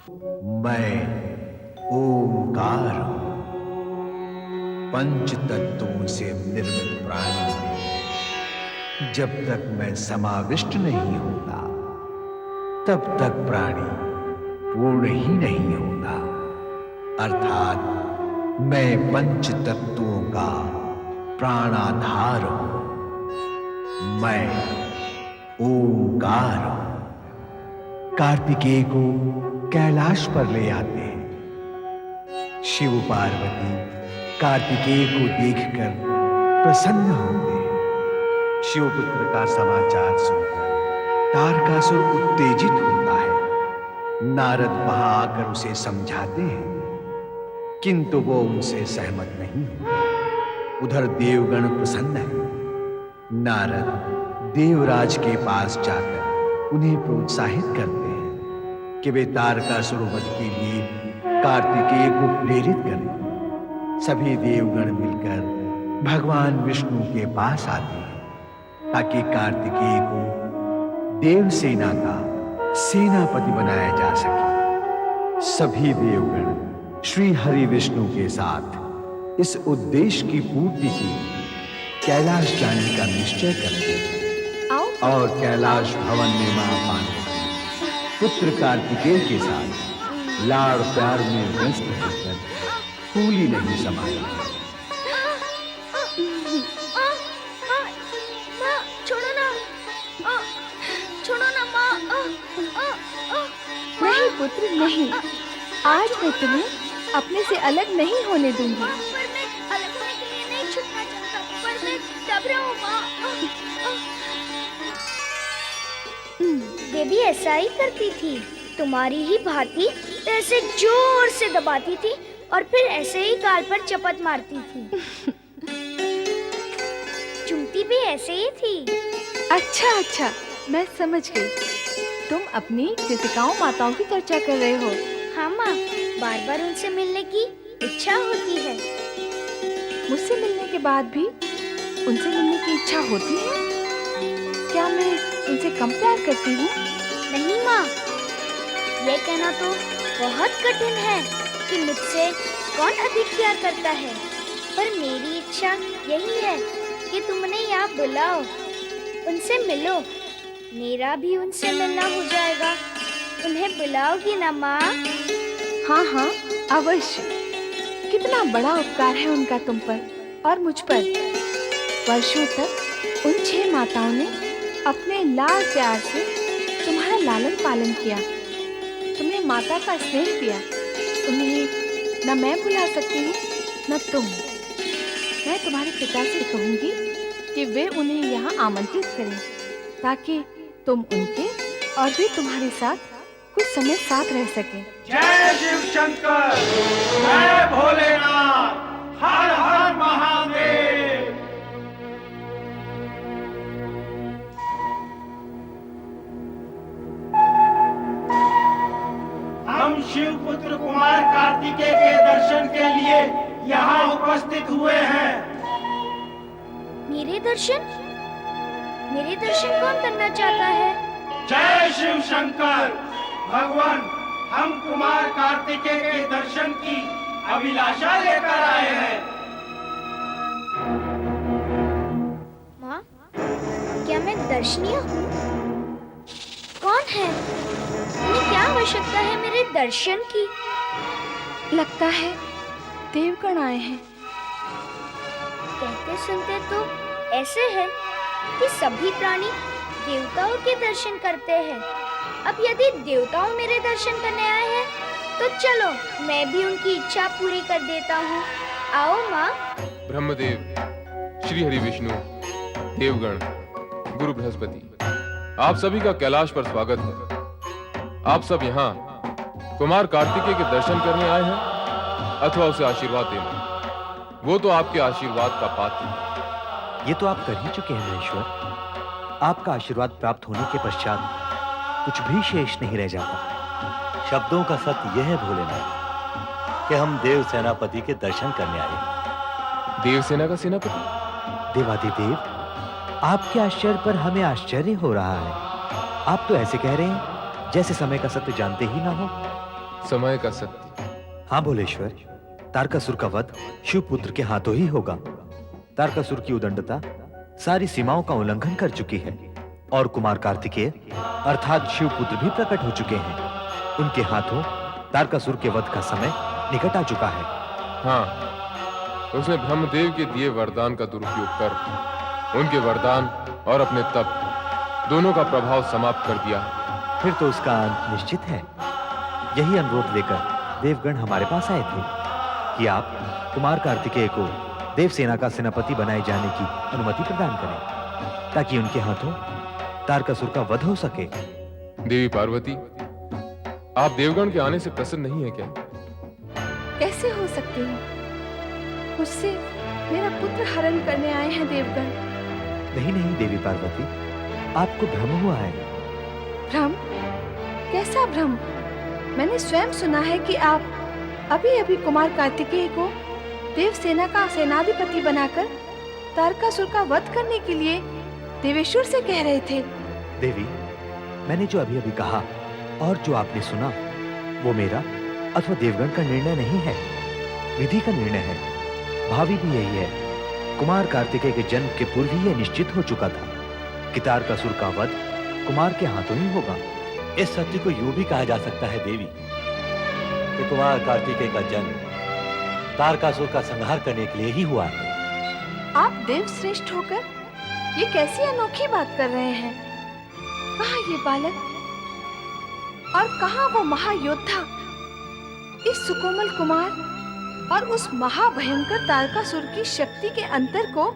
मैं ओंकार हूं। पंच तत्वों से निर्मित प्राणी में जब तक मैं समाविष्ट नहीं होता, तब तक प्राणी पूर्ण ही नहीं होता। अर्थात मैं पंच तत्वों का प्राणाधार हूं। मैं ओंकार हूं। कार्तिकेय को कैलाश पर ले आते हैं। शिव पार्वती कार्तिकेय को देखकर प्रसन्न होते हैं। शिवपुत्र का समाचार सुनकर तारकासुर उत्तेजित होता है। नारद वहां आकर उसे समझाते हैं, किंतु वो उनसे सहमत नहीं होते। उधर देवगण प्रसन्न है। नारद देवराज के पास जाकर उन्हें प्रोत्साहित करते हैं कि वे तारकासुर वध के लिए कार्तिकेय को प्रेरित करें। सभी देवगण मिलकर भगवान विष्णु के पास आते हैं ताकि कार्तिकेय को देवसेना का सेनापति बनाया जा सके। सभी देवगण श्री हरि विष्णु के साथ इस उद्देश्य की पूर्ति के लिए कैलाश जाने का निश्चय करते हैं और कैलाश भवन में मां पार्वती पुत्र कार्तिकेय के साथ लाड़ प्यार में व्यस्त होकर फूल ही नहीं समाती। छोड़ो ना माँ। नहीं पुत्र नहीं, आज मैं तुम्हें अपने से अलग नहीं होने दूंगी। पर मैं अलग होने के लिए नहीं छूटना चाहता, पर मैं दब रहा हूँ माँ। देवी ऐसा ही करती थी, तुम्हारी ही भांति ऐसे जोर से दबाती थी और फिर ऐसे ही गाल पर चपत मारती थी। चुमती भी ऐसे ही थी। अच्छा, मैं समझ गई। तुम अपनी कृतिकाओं माताओं की चर्चा कर रहे हो। हाँ माँ, बार बार उनसे मिलने की इच्छा होती है। मुझसे मिलने के बाद भी उनसे मिलने की इच्छा होती है? क्या मैं उनसे कम प्यार करती हूँ? नहीं माँ, ये कहना तो बहुत कठिन है कि मुझसे कौन अधिक प्यार करता है। पर मेरी इच्छा यही है कि तुम उन्हें यहाँ बुलाओ, उनसे मिलो। मेरा भी उनसे मिलना हो जाएगा। उन्हें बुलाओगी ना माँ? हाँ, अवश्य। कितना बड़ा उपकार है उनका तुम पर और मुझ पर। वर्षों तक उन 6 माताओं ने अपने लाड प्यार से तुम्हारा लालन पालन किया, तुम्हें माता का स्नेह दिया। उन्हें न मैं भुला सकती हूँ न तुम। मैं तुम्हारे पिता से कहूँगी कि वे उन्हें यहाँ आमंत्रित करें ताकि तुम उनके और वे तुम्हारे साथ कुछ समय साथ रह सकें। जय शिव शंकर, जय भोलेनाथ, हर हर महादेव। हम शिव पुत्र कुमार कार्तिकेय के दर्शन के लिए यहाँ उपस्थित हुए हैं। मेरे दर्शन कौन करना चाहता है? जय शिव शंकर। भगवान, हम कुमार कार्तिकेय के दर्शन की अभिलाषा लेकर आए हैं। माँ, क्या मैं दर्शनीय हूँ? कौन है? उन्हें क्या आवश्यकता है मेरे दर्शन की? लगता है देवगण आए हैं। कहते सुनते तो ऐसे है कि सभी प्राणी देवताओं के दर्शन करते हैं। अब यदि देवताओं मेरे दर्शन करने आए हैं तो चलो मैं भी उनकी इच्छा पूरी कर देता हूँ। आओ माँ। ब्रह्मदेव, श्री हरि विष्णु, देवगण, गुरु बृहस्पति, आप सभी का कैलाश पर स्वागत है। आप सब यहाँ कुमार कार्तिकेय के दर्शन करने आए हैं अथवा उसे आशीर्वाद देने? वो तो आपके आशीर्वाद का पात्र है। ये तो आप कर ही चुके हैं महेश्वर। आपका आशीर्वाद प्राप्त होने के पश्चात कुछ भी शेष नहीं रह जाता। शब्दों का सत्य यह है भोलेनाथ कि हम देव सेनापति के दर्शन करने आए। देवसेना का सेनापति? देवाधिदेव, आपके आश्चर्य पर हमें आश्चर्य हो रहा है। आप तो ऐसे कह रहे हैं जैसे समय का सत्य जानते ही ना हो। समय का सत्य। हाँ भोलेश्वर, तारकासुर का वध शिवपुत्र के हाथों ही होगा। तारकासुर की उदंडता सारी सीमाओं का उल्लंघन कर चुकी है और कुमार कार्तिकेय अर्थात शिवपुत्र भी प्रकट हो चुके हैं। उनके हाथों तारकासुर के वध का समय निकट आ चुका है। हाँ, उसने ब्रह्मदेव के दिए वरदान का दुरुपयोग कर उनके वरदान और अपने तप दोनों का प्रभाव समाप्त कर दिया। फिर तो उसका अंत निश्चित है। यही अनुरोध लेकर देवगण हमारे पास आए थे कि आप कुमार कार्तिकेय को देवसेना का सेनापति बनाए जाने की अनुमति प्रदान करें ताकि उनके हाथों तारकासुर का वध हो सके। देवी पार्वती, आप देवगण के आने से प्रसन्न नहीं है क्या? कैसे हो सकते हो? मुझसे मेरा पुत्र हरण करने आए हैं देवगण। नहीं नहीं देवी पार्वती, आपको भ्रम हुआ है। भ्रम? कैसा भ्रम? मैंने स्वयं सुना है कि आप अभी अभी कुमार कार्तिकेय को देवसेना का सेनाधिपति बनाकर तारकासुर का वध करने के लिए देवेश्वर से कह रहे थे। देवी, मैंने जो अभी अभी कहा और जो आपने सुना वो मेरा अथवा देवगण का निर्णय नहीं है, विधि का निर्णय है। भावी भी यही है। कुमार कार्तिकेय के जन्म के पूर्व ही यह निश्चित हो चुका था कि तारकासुर का वध कुमार के हाथों ही होगा। इस सत्य को यूं भी कहा जा सकता है देवी कि कुमार कार्तिकेय का जन्म तारकासुर का संहार करने के लिए ही हुआ है। आप देव श्रेष्ठ होकर ये कैसी अनोखी बात कर रहे हैं? कहाँ ये बालक और कहाँ वो महायोद्धा इस सुकोमल कुमार और उस महाभयंकर तारकासुर की शक्ति के अंतर को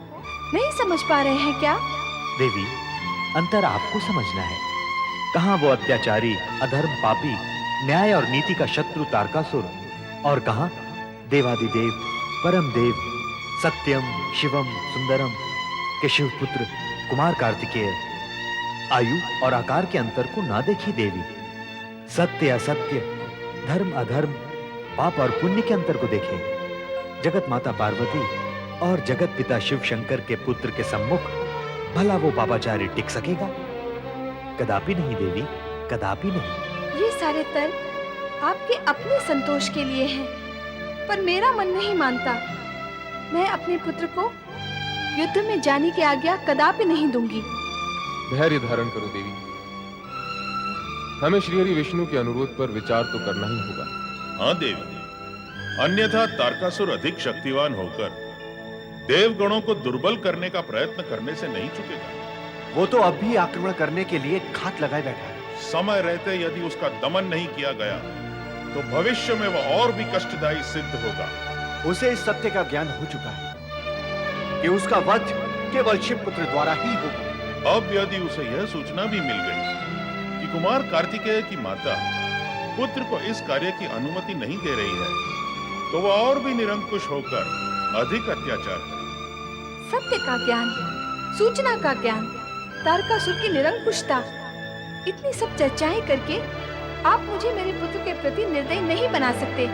नहीं समझ पा रहे हैं क्या? देवी, अंतर आपको समझना है। कहाँ वो अत्याचारी, अधर्म, पापी, न्याय और नीति का शत्रु तारकासुर और कहाँ देवादिदेव, परम देव, सत्यम, शिवम, सुंदरम के शिवपुत्र कुमार कार्तिकेय। आयु और आकार के अंतर को ना देखी देवी, सत्य असत्य, धर्म अधर्म, पाप और पुण्य के अंतर को देखें। जगत माता पार्वती और जगत पिता शिव शंकर के पुत्र के सम्मुख भला वो पापाचारी टिक सकेगा? कदापि नहीं देवी, कदापि नहीं। ये सारे तर्क आपके अपने संतोष के लिए हैं, पर मेरा मन नहीं मानता। मैं अपने पुत्र को युद्ध में जाने की आज्ञा कदापि नहीं दूंगी। धैर्य धारण करो देवी, हमें श्रीहरि विष्णु के अनुरोध पर विचार तो करना ही होगा। हाँ देवी, अन्यथा तारकासुर अधिक शक्तिवान होकर देवगणों को दुर्बल करने का प्रयत्न करने से नहीं चुकेगा। वो तो अब भी आक्रमण करने के लिए घात लगाए बैठा है। समय रहते यदि उसका दमन नहीं किया गया तो भविष्य में वह और भी कष्टदायी सिद्ध होगा। उसे इस सत्य का ज्ञान हो चुका है कि उसका वध केवल शिवपुत्र द्वारा ही होगा। अब यदि उसे यह सूचना भी मिल गई कि कुमार कार्तिकेय की माता पुत्र को इस कार्य की अनुमति नहीं दे रही है, तो वह और भी निरंकुश होकर अधिक अत्याचार करे। सत्य का ज्ञान, सूचना का ज्ञान, तारकासुर की निरंकुशता, इतनी सब चर्चाएं करके आप मुझे मेरे पुत्र के प्रति निर्दयी नहीं बना सकते।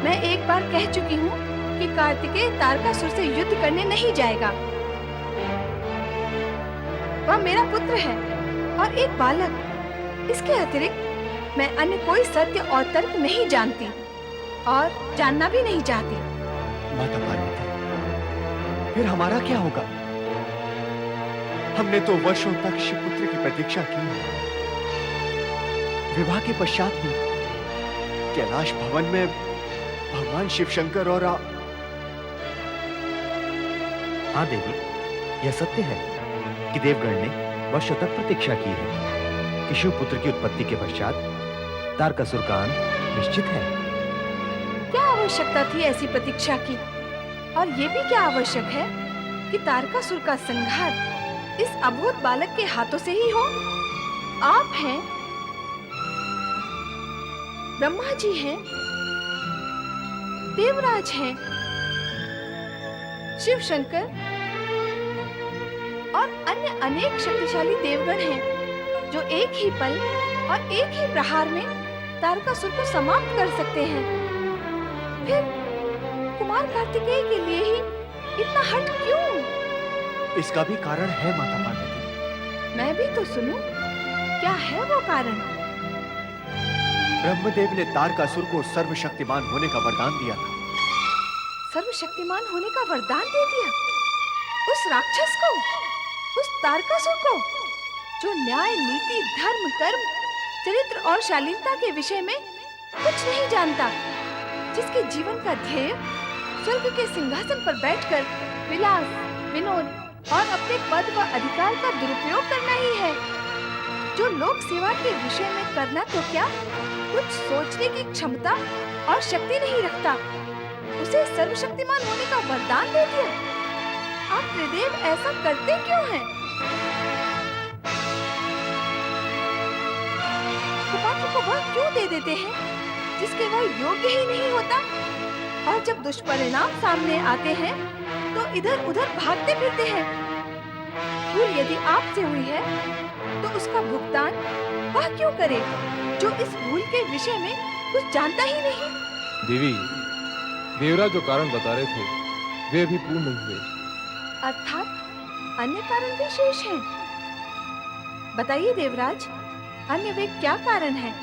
मैं एक बार कह चुकी हूँ कि कार्तिकेय तारकासुर से युद्ध करने नहीं जाएगा। वह मेरा पुत्र है और एक बालक। इसके अतिरिक्त मैं अन्य कोई सत्य और तर्क नहीं जानती और जानना भी नहीं चाहती। माता पार्वती, फिर हमारा क्या होगा? हमने तो वर्षों तक शिवपुत्र की प्रतीक्षा की है। विवाह के पश्चात भी कैलाश भवन में भगवान शिव शंकर और हाँ देवी, यह सत्य है कि देवगण ने वर्षों तक प्रतीक्षा की है कि शिवपुत्र की उत्पत्ति के पश्चात तारकासुर का अंत निश्चित है। क्या आवश्यकता थी ऐसी प्रतीक्षा की? और ये भी क्या आवश्यक है कि तारकासुर का संहार इस अबोध बालक के हाथों से ही हो? आप हैं, ब्रह्मा जी हैं, देवराज हैं, शिव शंकर और अन्य अनेक शक्तिशाली देवगण हैं जो एक ही पल और एक ही प्रहार में तारकासुर को समाप्त कर सकते हैं। फिर कुमार कार्तिकेय के लिए ही इतना हठ क्यों? इसका भी कारण है माता पार्वती। मैं भी तो सुनूं, क्या है वो कारण? ब्रह्मदेव ने तारकासुर को सर्वशक्तिमान होने का वरदान दिया था। सर्वशक्तिमान होने का वरदान दे दिया उस राक्षस को, उस तारकासुर को, जो न्याय, नीति, धर्म, कर्म, चरित्र और शालीनता के विषय में कुछ नहीं जानता, जिसके जीवन का ध्येय स्वर्ग के सिंहासन पर बैठकर विलास, विनोद और अपने पद व अधिकार का दुरुपयोग करना ही है, जो लोक सेवा के विषय में करना तो क्या, कुछ सोचने की क्षमता और शक्ति नहीं रखता, उसे सर्वशक्तिमान होने का वरदान दे दिया। आप त्रिदेव ऐसा करते क्यों हैं? कुपात्र को वह क्यों दे देते हैं जिसके वह योग्य ही नहीं होता? और जब दुष्परिणाम सामने आते हैं तो इधर उधर भागते फिरते हैं। भूल यदि आपसे हुई है तो उसका भुगतान वह क्यों करे जो इस भूल के विषय में कुछ जानता ही नहीं? देवी, देवराज जो कारण बता रहे थे वे अभी पूर्ण नहीं हुए। अर्थात अन्य कारण भी शेष हैं। बताइए देवराज, अन्य वे क्या कारण हैं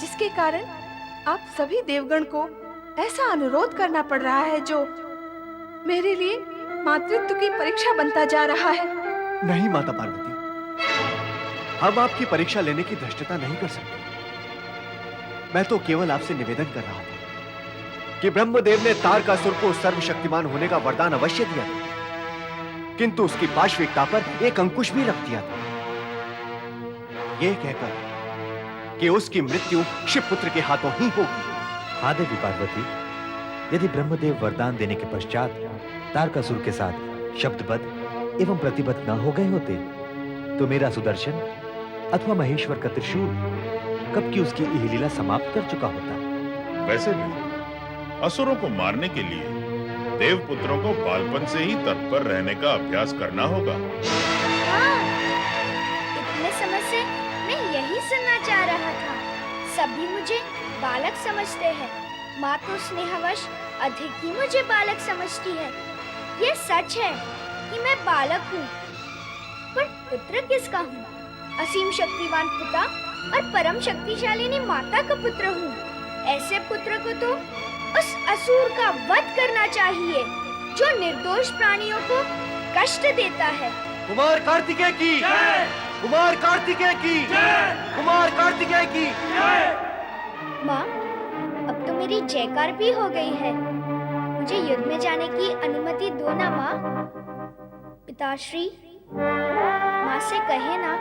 जिसके कारण आप सभी देवगण को ऐसा अनुरोध करना पड़ रहा है जो मेरे लिए मातृत्व की परीक्षा बनता जा रहा है? नहीं माता पार्वती, हम आपकी परीक्षा लेने की धृष्टता नहीं कर सकते। मैं तो केवल आपसे निवेदन कर रहा था कि ब्रह्मदेव ने तारकासुर को सर्वशक्तिमान होने का वरदान अवश्य दिया था, किंतु उसकी पाशविकता पर एक अंकुश भी रख दिया था, यह कहकर कि उसकी मृत्यु शिवपुत्र के हाथों ही होगी। हाँ देवी पार्वती, यदि ब्रह्मदेव वरदान देने के पश्चात तारकासुर के साथ शब्दबद्ध एवं प्रतिबद्ध न हो गए होते तो मेरा सुदर्शन अथवा महेश्वर का त्रिशूल कब की उसकी यह लीला समाप्त कर चुका होता। वैसे भी असुरों को मारने के लिए देवपुत्रों को बालपन से ही तत्पर रहने का अभ्यास करना होगा। हाँ, इतने समय से मैं यही सुनना चाह रहा था। सभी मुझे बालक समझते हैं, माँ तो स्नेहवश अधिक ही मुझे बालक समझती है। ये सच है कि मैं बालक हूँ, पर पुत्र किसका हूँ? असीम शक्तिवान पिता और परम शक्तिशालिनी माता का पुत्र हूँ। ऐसे पुत्र को तो उस असुर का वध करना चाहिए जो निर्दोष प्राणियों को कष्ट देता है। कुमार कार्तिकेय की जय! कुमार कार्तिकेय की जय! कुमार कार्तिकेय की जय! माँ, अब तो मेरी जयकार भी हो गई है। मुझे युद्ध में जाने की अनुमति दो ना माँ। पिताश्री, माँ से कहे ना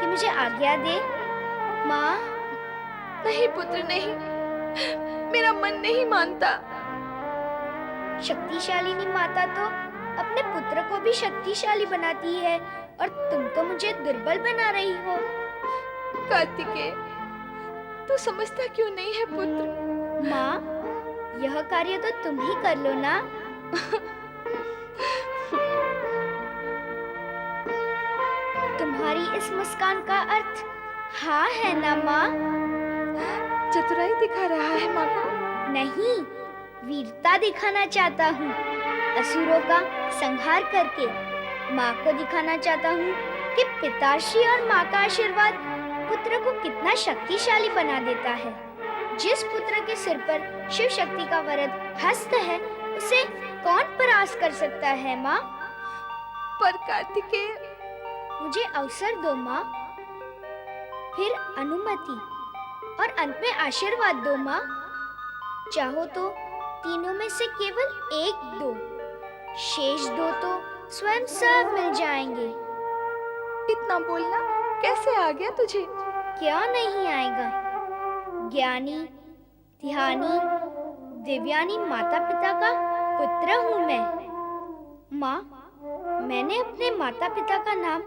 कि मुझे आज्ञा दे। माँ। नहीं पुत्र, नहीं, मेरा मन नहीं मानता। शक्तिशालिनी माता तो अपने पुत्र को भी शक्तिशाली बनाती है और तुम तो मुझे दुर्बल बना रही हो। कार्तिकेय, तू समझता क्यों नहीं है पुत्र? माँ, यह कार्य तो तुम ही कर लो ना। तुम्हारी इस मुस्कान का अर्थ हाँ है ना माँ? चतुराई दिखा रहा है माँ को? नहीं, वीरता दिखाना चाहता हूँ। असुरों का संहार करके माँ को दिखाना चाहता हूँ कि पिताश्री और माँ का आशीर्वाद पुत्र को कितना शक्तिशाली बना देता है। जिस पुत्र के सिर पर शिव शक्ति का वरद हस्त है, उसे कौन परास्त कर सकता है माँ? पर कार्तिकेय, मुझे अवसर दो माँ, फिर अनुमति और अंत में आशीर्वाद दो माँ। चाहो तो तीनों में से केवल एक दो, शेष दो तो स्वयं सब मिल जाएंगे। इतना बोलना कैसे आ गया तुझे? क्या नहीं आएगा? ज्ञानी, ध्यानी, दिव्यानी माता पिता का पुत्र हूँ मैं। माँ, मैंने अपने माता पिता का नाम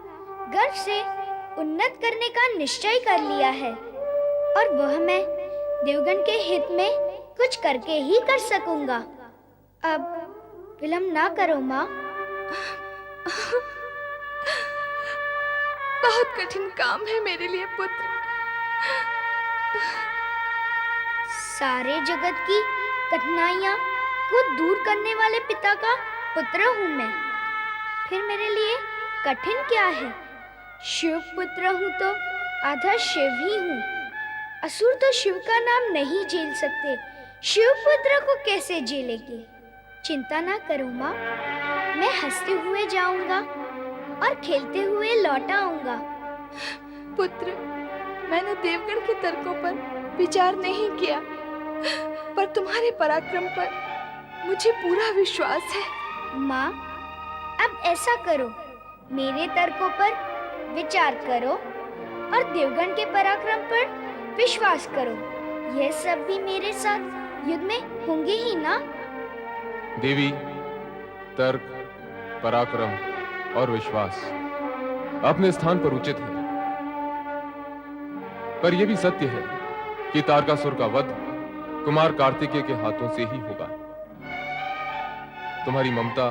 गर्व से उन्नत करने का निश्चय कर लिया है और वह मैं देवगण के हित में कुछ करके ही कर सकूंगा। अब विलंब ना करो माँ। बहुत कठिन काम है मेरे लिए पुत्र। सारे जगत की कठिनाइयाँ को दूर करने वाले पिता का पुत्र हूँ मैं। फिर मेरे लिए कठिन क्या है? शिव पुत्र हूँ तो आधा शिव ही हूँ। असुर तो शिव का नाम नहीं झेल सकते, शिवपुत्र को कैसे झेलेंगे? चिंता ना करो माँ, मैं हंसते हुए जाऊंगा और खेलते हुए लौट आऊंगा। पुत्र, मैंने देवगण के तर्कों पर विचार नहीं किया, पर तुम्हारे पराक्रम पर मुझे पूरा विश्वास है। माँ, अब ऐसा करो, मेरे तर्कों पर विचार करो और देवगण के पराक्रम पर विश्वास करो। यह सब भी मेरे साथ युद्ध में होंगे ही ना? देवी, तर्क, पराक्रम और विश्वास अपने स्थान पर उचित है, पर यह भी सत्य है कि तारकासुर का वध कुमार कार्तिकेय के हाथों से ही होगा। तुम्हारी ममता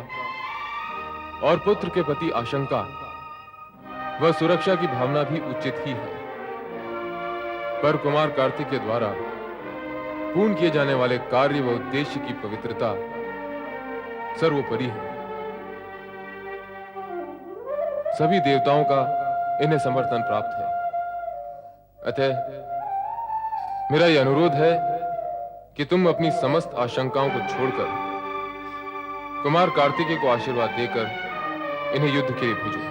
और पुत्र के प्रति आशंका व सुरक्षा की भावना भी उचित ही है, पर कुमार कार्तिकेय द्वारा पूर्ण किए जाने वाले कार्य व उद्देश्य की पवित्रता सर्वोपरि है। सभी देवताओं का इन्हें समर्थन प्राप्त है। अतः मेरा यह अनुरोध है कि तुम अपनी समस्त आशंकाओं को छोड़कर कुमार कार्तिकेय को आशीर्वाद देकर इन्हें युद्ध के लिए भेजो।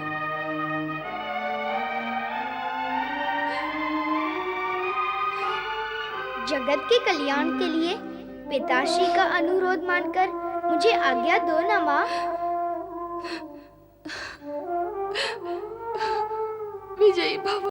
जगत के कल्याण के लिए पिताश्री का अनुरोध मानकर मुझे आज्ञा दो ना माँ। विजयी भव।